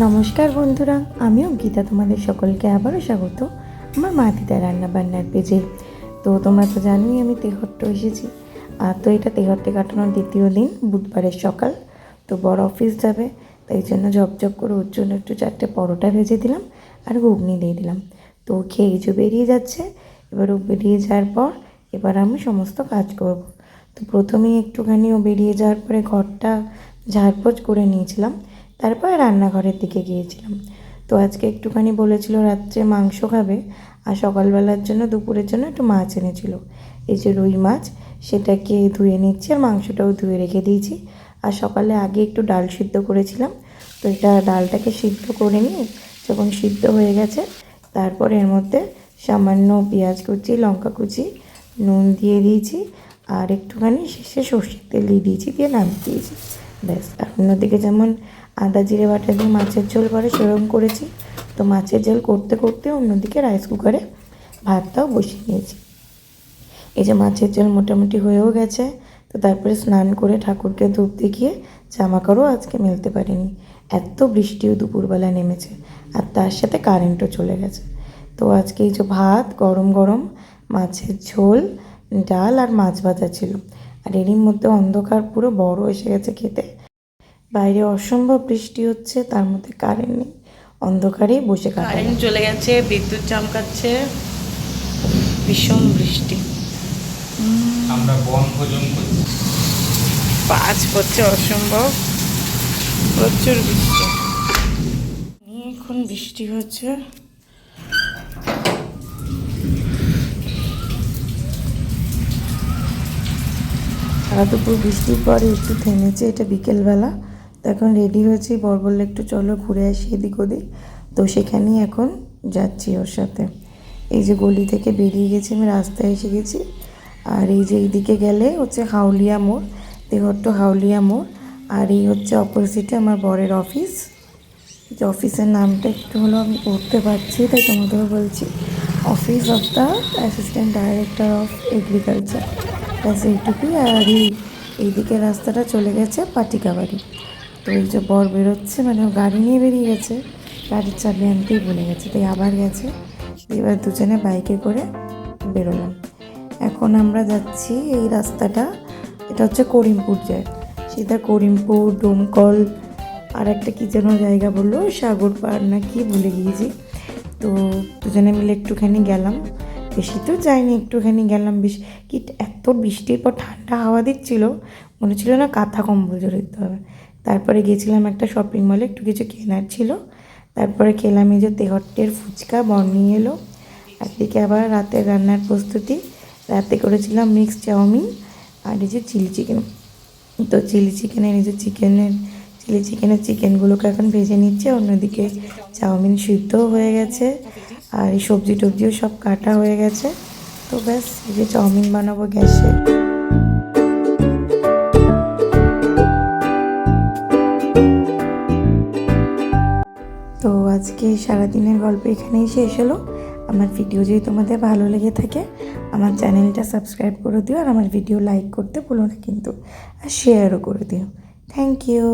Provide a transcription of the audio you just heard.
নমস্কার বন্ধুরা, আমি অঙ্কিতা, তোমাদের সকলকে আবারও স্বাগত আমার মা দিদার রান্নাবান্নার পেজে। তো তোমরা তো জানোই আমি তেহট্ট এসেছি। আর তো এটা তেহট্টে কাটানোর দ্বিতীয় দিন, বুধবারের সকাল। তো বড় অফিস যাবে, তাই জন্য ঝপঝপ করে ওর জন্য একটু 4টে পরোটা ভেজে দিলাম আর ঘুগনি দিয়ে দিলাম। তো খেয়ে যে বেরিয়ে যাচ্ছে। এবার ও বেরিয়ে যাওয়ার পর এবার আমি সমস্ত কাজ করব। তো প্রথমেই একটুখানি ও বেরিয়ে যাওয়ার পরে ঘরটা ঝাড়পোছ করে নিয়েছিলাম, তারপরে রান্নাঘরের দিকে গিয়েছিলাম। তো আজকে একটুখানি বলেছিল রাত্রে মাংস খাবে, আর সকালবেলার জন্য দুপুরের জন্য একটু মাছ এনেছিল। এই যে রুই মাছ, সেটাকে ধুয়ে নিচ্ছি আর মাংসটাও ধুয়ে রেখে দিয়েছি। আর সকালে আগে একটু ডাল সিদ্ধ করেছিলাম, তো এটা ডালটাকে সিদ্ধ করে নিয়ে যখন সিদ্ধ হয়ে গেছে, তারপরে এর মধ্যে সামান্য পেঁয়াজ কুচি, লঙ্কা কুচি, নুন দিয়ে দিয়েছি আর একটুখানি শেষে সর্ষের তেল দিয়ে দিয়েছি, দিয়ে নামিয়ে দিয়েছি। ব্যাস। আর অন্যদিকে যেমন আদা জিরে বাটা দিয়ে মাছের ঝোল করে সেরকম করেছি। তো মাছের ঝোল করতে করতে অন্যদিকে রাইস কুকারে ভাতটাও বসিয়ে নিয়েছি। এই যে মাছের ঝোল মোটামুটি হয়েও গেছে। তো তারপরে স্নান করে ঠাকুরকে ধূপ দেখিয়ে জামা কাপড়ও আজকে মেলতে পারিনি, এত বৃষ্টিও দুপুরবেলা নেমেছে, আর তার সাথে কারেন্টও চলে গেছে। তো আজকে এই যে ভাত গরম গরম, মাছের ঝোল, ডাল আর মাছ ভাজা ছিল। আর এরই মধ্যে অন্ধকার পুরো বড় এসে গেছে খেতে। বাইরে অসম্ভব বৃষ্টি হচ্ছে, তার মধ্যে কারেন্ট নেই, অন্ধকারেই বসে কারেন্ট চলে গেছে, বিদ্যুৎ চমকাচ্ছে, ভীষণ বৃষ্টি। আমরা বনভোজন করছি। পাঁচ পড়ছে অসম্ভব, প্রচুর বৃষ্টি। এখন বৃষ্টি হচ্ছে। সারা দুপুর বৃষ্টির পরে একটু থেমেছে, এটা বিকেলবেলা। তো এখন রেডি হয়েছি, বর বললো একটু চলো ঘুরে আসি এদিক ওদিক। তো সেখানেই এখন যাচ্ছি ওর সাথে। এই যে গলি থেকে বেরিয়ে গেছি, আমি রাস্তায় এসে গেছি। আর এই যে এইদিকে গেলে হচ্ছে হাউলিয়া মোড়, তেহট্ট হাউলিয়া মোড়। আর এই হচ্ছে অপোজিটে আমার বরের অফিস। যে অফিসের নামটা একটু হলো আমি পড়তে পারছি, তাই তোমাদেরও বলছি। Office of the assistant director of agriculture, ব্যাস এইটুকুই। আর এইদিকে রাস্তাটা চলে গেছে পাটিকাবাড়ি। তো এই যে বর বেরোচ্ছে, মানে ও গাড়ি নিয়ে বেরিয়ে গেছে, গাড়ির চাবি আনতেই ভুলে গেছে, তাই আবার গেছে। এবার দুজনে বাইকে করে বেরোলাম। এখন আমরা যাচ্ছি এই রাস্তাটা, এটা হচ্ছে করিমপুর যায়, সেটা করিমপুর, ডোমকল, আর একটা কী যেন জায়গা বললো, সাগর পাড় না কি ভুলে গিয়েছি। তো দুজনে মিলে একটুখানি গেলাম, বেশি তো যাইনি, একটুখানি গেলাম। বেশ কি এত বৃষ্টির পর ঠান্ডা হাওয়া দিচ্ছিল, মনে ছিল না কাঁথা কম্বল জড়ে দিতে হবে। তারপরে গেছিলাম একটা শপিং মলে, একটু কিছু কেনার ছিল। তারপরে খেলাম এই যে তেহট্টের ফুচকা, বর নিয়ে এলো। একদিকে আবার রাতের রান্নার প্রস্তুতি, রাতে করেছিলাম মিক্সড চাউমিন আর এই যে চিলি চিকেন। তো চিলি চিকেনের চিকেনগুলোকে এখন ভেজে নিচ্ছে, অন্যদিকে চাউমিন সিদ্ধও হয়ে গেছে আর এই সবজি টবজিও সব কাটা হয়ে গেছে। তো ব্যাস, এই যে চাউমিন বানাবো গ্যাসে। তো আজকে সারাদিনের গল্প এখানেই শেষ হলো। আমার ভিডিও যদি তোমাদের ভালো লেগে থাকে, আমার চ্যানেলটা সাবস্ক্রাইব করে দিও, আর আমার ভিডিও লাইক করতে ভুলো না কিন্তু, আর শেয়ারও করে দিও। Thank you.